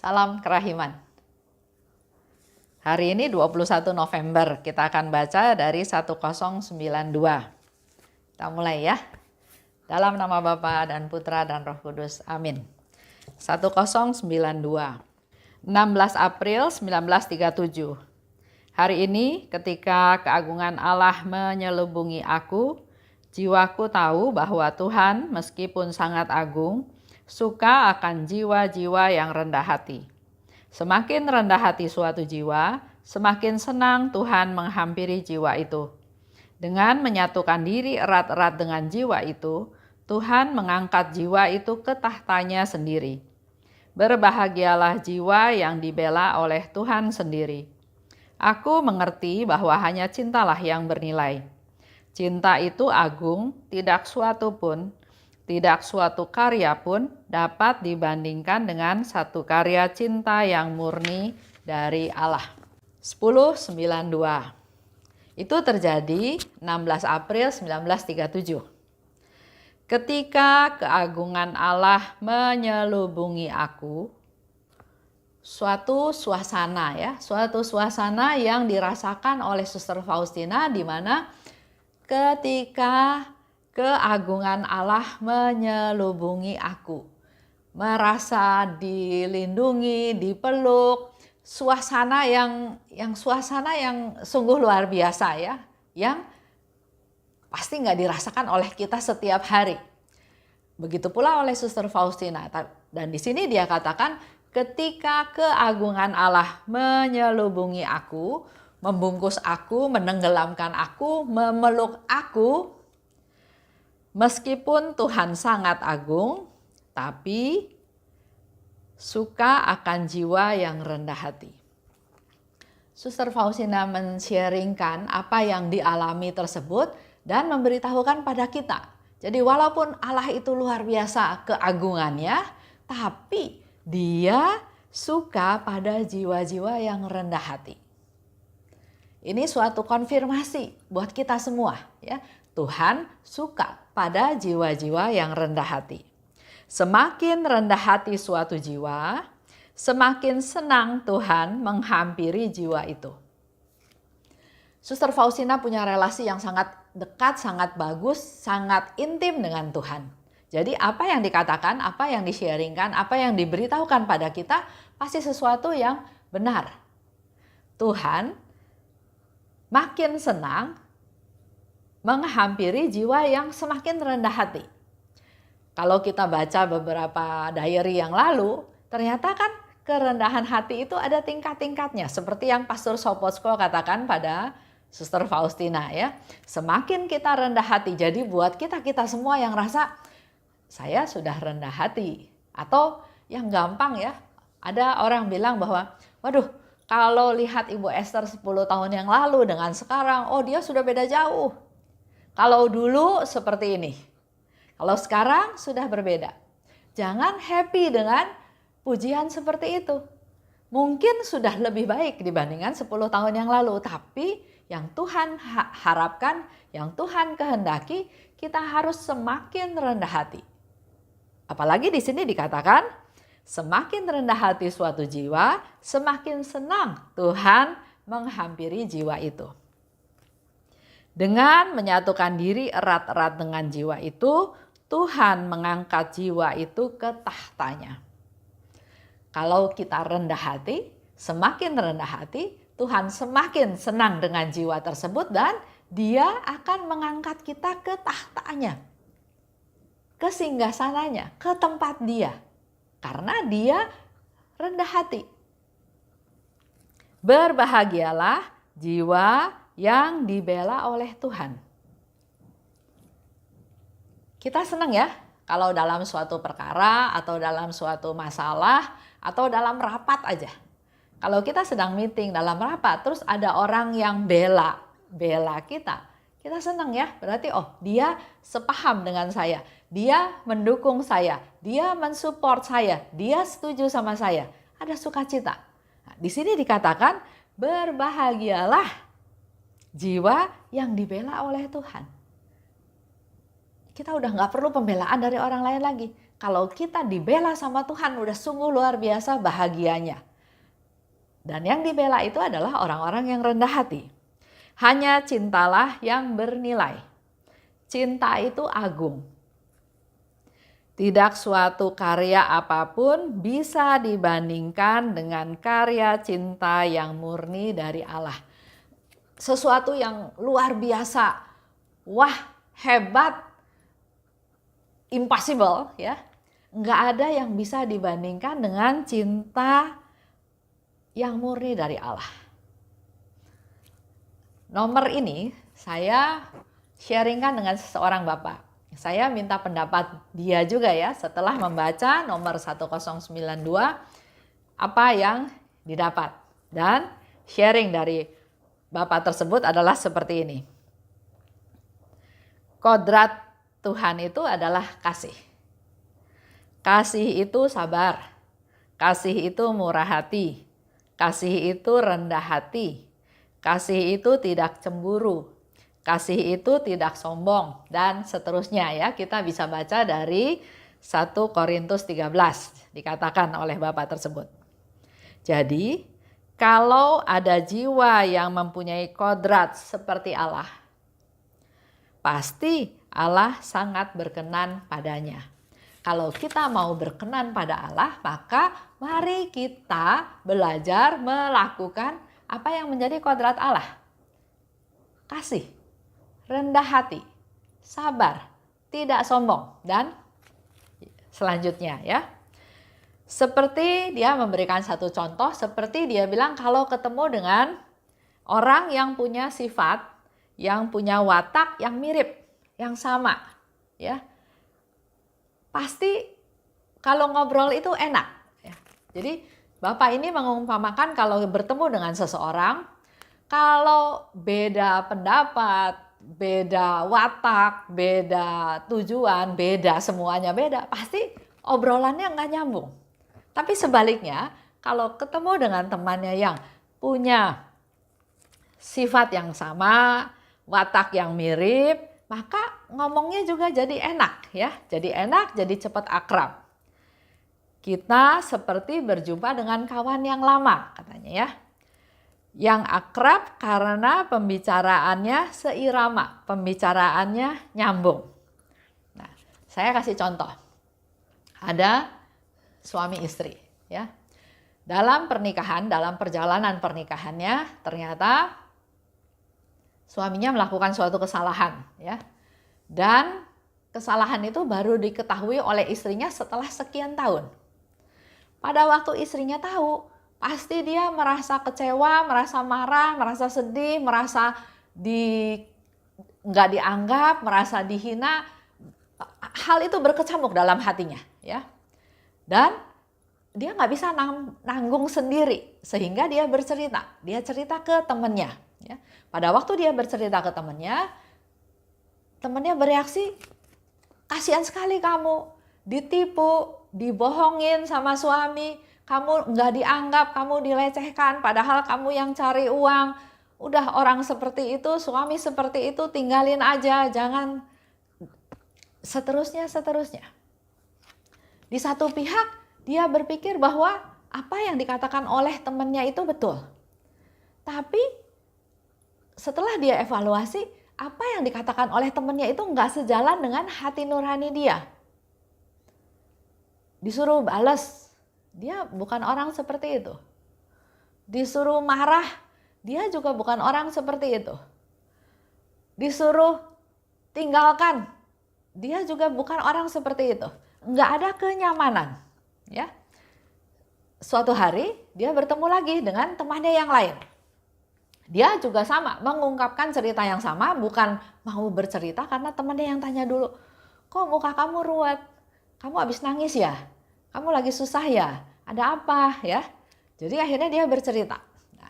Salam kerahiman. Hari ini 21 November, kita akan baca dari 1092. Kita mulai ya. Dalam nama Bapa dan Putra dan Roh Kudus. Amin. 1092. 16 April 1937. Hari ini ketika keagungan Allah menyelubungi aku, jiwaku tahu bahwa Tuhan meskipun sangat agung, suka akan jiwa-jiwa yang rendah hati. Semakin rendah hati suatu jiwa, semakin senang Tuhan menghampiri jiwa itu. Dengan menyatukan diri erat-erat dengan jiwa itu, Tuhan mengangkat jiwa itu ke tahtanya sendiri. Berbahagialah jiwa yang dibela oleh Tuhan sendiri. Aku mengerti bahwa hanya cintalah yang bernilai. Cinta itu agung, tidak suatu karya pun dapat dibandingkan dengan satu karya cinta yang murni dari Allah. 1092. Itu terjadi 16 April 1937. Ketika keagungan Allah menyelubungi aku, suatu suasana yang dirasakan oleh Suster Faustina, di mana ketika keagungan Allah menyelubungi aku, merasa dilindungi, dipeluk, suasana yang sungguh luar biasa ya, yang pasti nggak dirasakan oleh kita setiap hari. Begitu pula oleh Suster Faustina. Dan di sini dia katakan, ketika keagungan Allah menyelubungi aku, membungkus aku, menenggelamkan aku, memeluk aku, meskipun Tuhan sangat agung, tapi suka akan jiwa yang rendah hati. Suster Faustina men-sharingkan apa yang dialami tersebut dan memberitahukan pada kita. Jadi walaupun Allah itu luar biasa keagungannya, tapi Dia suka pada jiwa-jiwa yang rendah hati. Ini suatu konfirmasi buat kita semua ya. Tuhan suka pada jiwa-jiwa yang rendah hati. Semakin rendah hati suatu jiwa, semakin senang Tuhan menghampiri jiwa itu. Suster Faustina punya relasi yang sangat dekat, sangat bagus, sangat intim dengan Tuhan. Jadi apa yang dikatakan, apa yang di-sharingkan, apa yang diberitahukan pada kita pasti sesuatu yang benar. Tuhan makin senang menghampiri jiwa yang semakin rendah hati. Kalau kita baca beberapa diary yang lalu, ternyata kan kerendahan hati itu ada tingkat-tingkatnya. Seperti yang Pastor Sopotsko katakan pada Suster Faustina ya. Semakin kita rendah hati, jadi buat kita semua yang rasa saya sudah rendah hati. Atau yang gampang ya, ada orang bilang bahwa waduh, kalau lihat Ibu Esther 10 tahun yang lalu dengan sekarang, oh dia sudah beda jauh. Kalau dulu seperti ini, kalau sekarang sudah berbeda. Jangan happy dengan pujian seperti itu. Mungkin sudah lebih baik dibandingkan 10 tahun yang lalu, tapi yang Tuhan harapkan, yang Tuhan kehendaki, kita harus semakin rendah hati. Apalagi di sini dikatakan, semakin rendah hati suatu jiwa, semakin senang Tuhan menghampiri jiwa itu. Dengan menyatukan diri erat-erat dengan jiwa itu, Tuhan mengangkat jiwa itu ke tahtanya. Kalau kita rendah hati, semakin rendah hati, Tuhan semakin senang dengan jiwa tersebut dan Dia akan mengangkat kita ke tahtanya, ke singgasananya, ke tempat Dia. Karena Dia rendah hati. Berbahagialah jiwa yang dibela oleh Tuhan. Kita senang ya kalau dalam suatu perkara atau dalam suatu masalah atau dalam rapat aja. Kalau kita sedang meeting dalam rapat terus ada orang yang bela kita. Kita senang ya, berarti oh dia sepaham dengan saya, dia mendukung saya, dia mensupport saya, dia setuju sama saya, ada sukacita. Nah, di sini dikatakan berbahagialah jiwa yang dibela oleh Tuhan. Kita udah nggak perlu pembelaan dari orang lain lagi, kalau kita dibela sama Tuhan udah sungguh luar biasa bahagianya. Dan yang dibela itu adalah orang-orang yang rendah hati. Hanya cintalah yang bernilai. Cinta itu agung. Tidak suatu karya apapun bisa dibandingkan dengan karya cinta yang murni dari Allah. Sesuatu yang luar biasa, wah, hebat, impossible ya. Nggak ada yang bisa dibandingkan dengan cinta yang murni dari Allah. Nomor ini saya sharingkan dengan seseorang bapak. Saya minta pendapat dia juga ya setelah membaca nomor 1092 apa yang didapat. Dan sharing dari bapak tersebut adalah seperti ini. Kodrat Tuhan itu adalah kasih. Kasih itu sabar. Kasih itu murah hati. Kasih itu rendah hati. Kasih itu tidak cemburu. Kasih itu tidak sombong, dan seterusnya ya. Kita bisa baca dari 1 Korintus 13 dikatakan oleh bapak tersebut. Jadi kalau ada jiwa yang mempunyai kodrat seperti Allah, pasti Allah sangat berkenan padanya. Kalau kita mau berkenan pada Allah, maka mari kita belajar melakukan apa yang menjadi kodrat Allah. Kasih, rendah hati, sabar, tidak sombong, dan selanjutnya ya. Seperti dia memberikan satu contoh, seperti dia bilang kalau ketemu dengan orang yang punya sifat, yang punya watak yang mirip, yang sama, ya. Pasti kalau ngobrol itu enak. Ya. Jadi Bapak ini mengumpamakan kalau bertemu dengan seseorang, kalau beda pendapat, beda watak, beda tujuan, beda semuanya beda, pasti obrolannya nggak nyambung. Tapi sebaliknya, kalau ketemu dengan temannya yang punya sifat yang sama, watak yang mirip, maka ngomongnya juga jadi enak ya. Jadi enak, jadi cepat akrab. Kita seperti berjumpa dengan kawan yang lama katanya ya. Yang akrab karena pembicaraannya seirama, pembicaraannya nyambung. Nah, saya kasih contoh. Ada suami istri ya. Dalam pernikahan, dalam perjalanan pernikahannya ternyata suaminya melakukan suatu kesalahan ya. Dan kesalahan itu baru diketahui oleh istrinya setelah sekian tahun. Pada waktu istrinya tahu, pasti dia merasa kecewa, merasa marah, merasa sedih, merasa nggak dianggap, merasa dihina. Hal itu berkecamuk dalam hatinya ya. Dan dia nggak bisa nanggung sendiri, sehingga dia bercerita. Dia cerita ke temannya ya. Pada waktu dia bercerita ke temannya bereaksi, kasihan sekali kamu, ditipu, dibohongin sama suami, kamu nggak dianggap, kamu dilecehkan, padahal kamu yang cari uang. Udah orang seperti itu, suami seperti itu, tinggalin aja, jangan seterusnya. Di satu pihak dia berpikir bahwa apa yang dikatakan oleh temannya itu betul. Tapi setelah dia evaluasi, apa yang dikatakan oleh temannya itu nggak sejalan dengan hati nurani dia. Disuruh balas, dia bukan orang seperti itu. Disuruh marah, dia juga bukan orang seperti itu. Disuruh tinggalkan, dia juga bukan orang seperti itu. Nggak ada kenyamanan. Ya. Suatu hari dia bertemu lagi dengan temannya yang lain. Dia juga sama, mengungkapkan cerita yang sama, bukan mau bercerita karena temannya yang tanya dulu, kok muka kamu ruwet? Kamu habis nangis ya? Kamu lagi susah ya? Ada apa ya? Jadi akhirnya dia bercerita. Nah,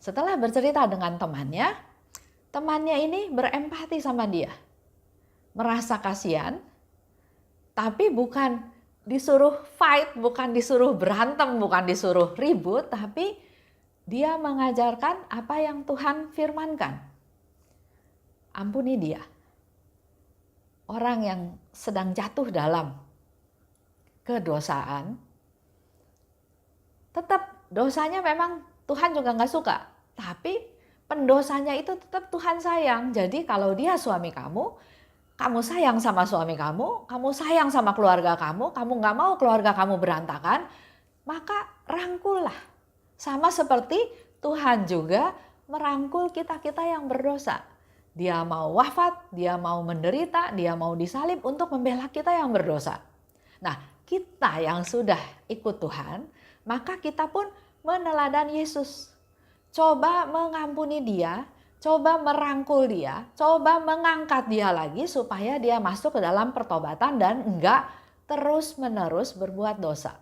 setelah bercerita dengan temannya ini berempati sama dia. Merasa kasihan, tapi bukan disuruh fight, bukan disuruh berantem, bukan disuruh ribut, tapi dia mengajarkan apa yang Tuhan firmankan. Ampuni dia. Orang yang sedang jatuh dalam kedosaan, tetap dosanya memang Tuhan juga nggak suka. Tapi pendosanya itu tetap Tuhan sayang. Jadi kalau dia suami kamu, kamu sayang sama suami kamu sayang sama keluarga kamu nggak mau keluarga kamu berantakan, maka rangkullah. Sama seperti Tuhan juga merangkul kita-kita yang berdosa. Dia mau wafat, dia mau menderita, dia mau disalib untuk membela kita yang berdosa. Nah, kita yang sudah ikut Tuhan, maka kita pun meneladani Yesus. Coba mengampuni dia, coba merangkul dia, coba mengangkat dia lagi supaya dia masuk ke dalam pertobatan dan enggak terus-menerus berbuat dosa.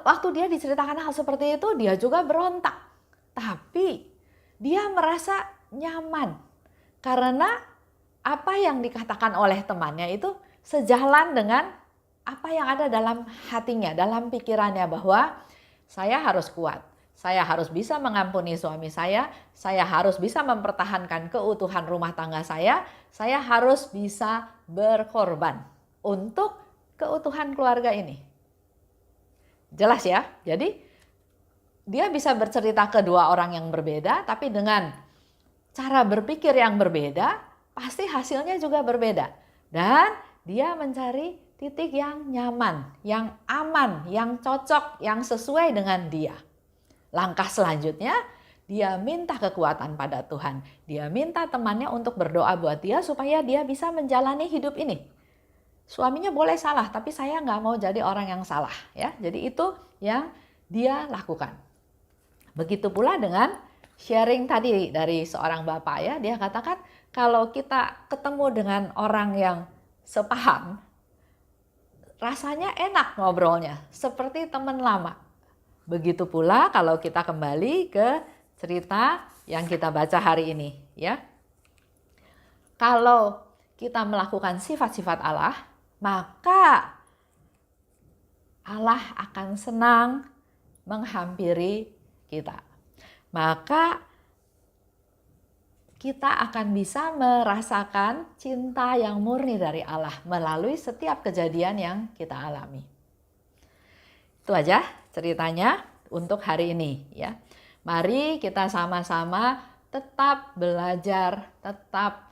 Waktu dia diceritakan hal seperti itu, dia juga berontak. Tapi dia merasa nyaman karena apa yang dikatakan oleh temannya itu sejalan dengan apa yang ada dalam hatinya, dalam pikirannya, bahwa saya harus kuat, saya harus bisa mengampuni suami saya harus bisa mempertahankan keutuhan rumah tangga saya harus bisa berkorban untuk keutuhan keluarga ini. Jelas ya? Jadi dia bisa bercerita ke dua orang yang berbeda, tapi dengan cara berpikir yang berbeda, pasti hasilnya juga berbeda. Dan dia mencari titik yang nyaman, yang aman, yang cocok, yang sesuai dengan dia. Langkah selanjutnya, dia minta kekuatan pada Tuhan. Dia minta temannya untuk berdoa buat dia supaya dia bisa menjalani hidup ini. Suaminya boleh salah, tapi saya nggak mau jadi orang yang salah. Ya, jadi itu yang dia lakukan. Begitu pula dengan sharing tadi dari seorang bapak ya, dia katakan kalau kita ketemu dengan orang yang sepaham, rasanya enak ngobrolnya, seperti teman lama. Begitu pula kalau kita kembali ke cerita yang kita baca hari ini, ya. Kalau kita melakukan sifat-sifat Allah, maka Allah akan senang menghampiri kita. Maka kita akan bisa merasakan cinta yang murni dari Allah melalui setiap kejadian yang kita alami. Itu aja ceritanya untuk hari ini ya. Mari kita sama-sama tetap belajar, tetap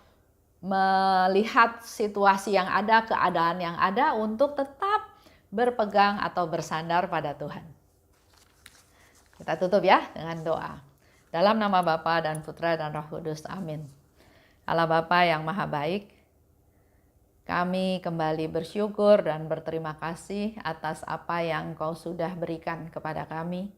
melihat situasi yang ada, keadaan yang ada untuk tetap berpegang atau bersandar pada Tuhan. Kita tutup ya dengan doa. Dalam nama Bapa dan Putra dan Roh Kudus, amin. Allah Bapa yang maha baik, kami kembali bersyukur dan berterima kasih atas apa yang Kau sudah berikan kepada kami.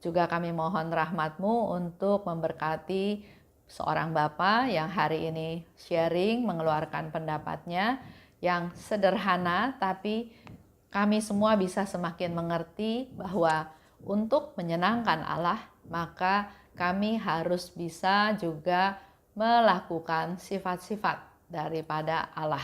Juga kami mohon rahmat-Mu untuk memberkati seorang Bapa yang hari ini sharing, mengeluarkan pendapatnya yang sederhana, tapi kami semua bisa semakin mengerti bahwa untuk menyenangkan Allah, maka kami harus bisa juga melakukan sifat-sifat daripada Allah.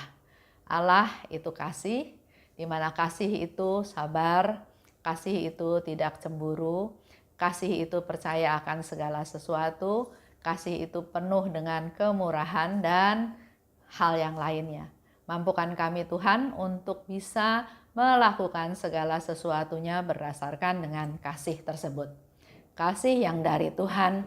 Allah itu kasih, di mana kasih itu sabar, kasih itu tidak cemburu, kasih itu percaya akan segala sesuatu, kasih itu penuh dengan kemurahan dan hal yang lainnya. Mampukan kami Tuhan untuk bisa melakukan segala sesuatunya berdasarkan dengan kasih tersebut. Kasih yang dari Tuhan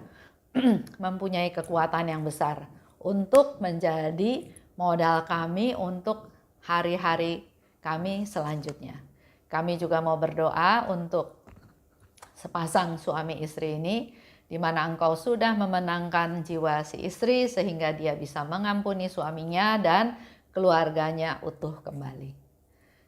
mempunyai kekuatan yang besar untuk menjadi modal kami untuk hari-hari kami selanjutnya. Kami juga mau berdoa untuk sepasang suami istri ini, di mana Engkau sudah memenangkan jiwa si istri sehingga dia bisa mengampuni suaminya dan keluarganya utuh kembali.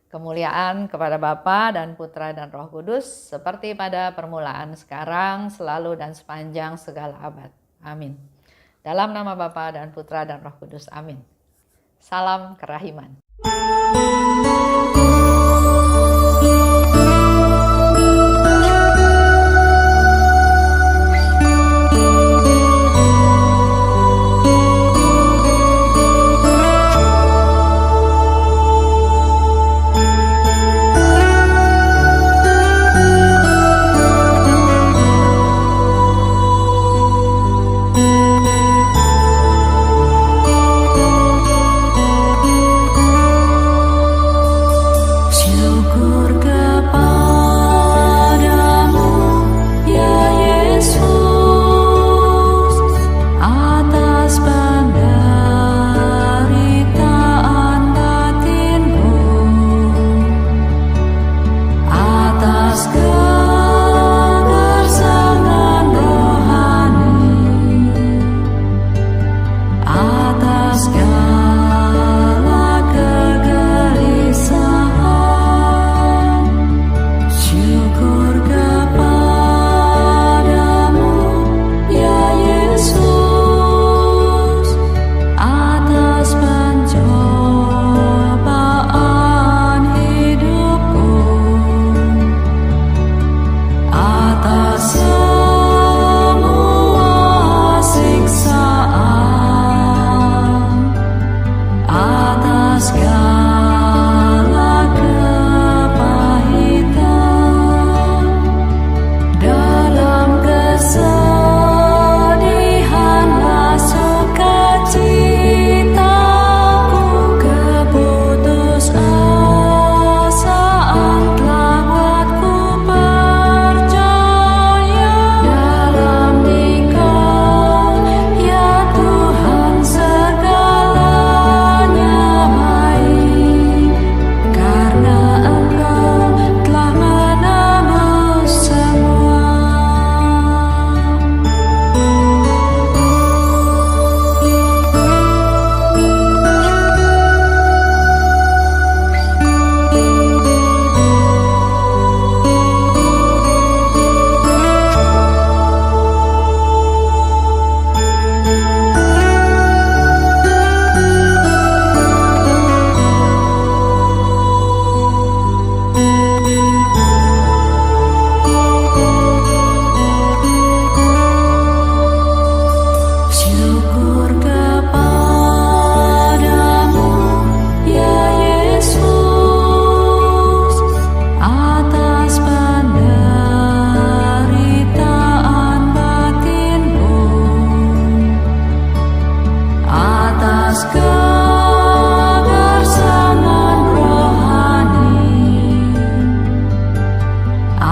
Kemuliaan kepada Bapa dan Putra dan Roh Kudus seperti pada permulaan, sekarang, selalu dan sepanjang segala abad. Amin. Dalam nama Bapa dan Putra dan Roh Kudus. Amin. Salam kerahiman.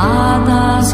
atas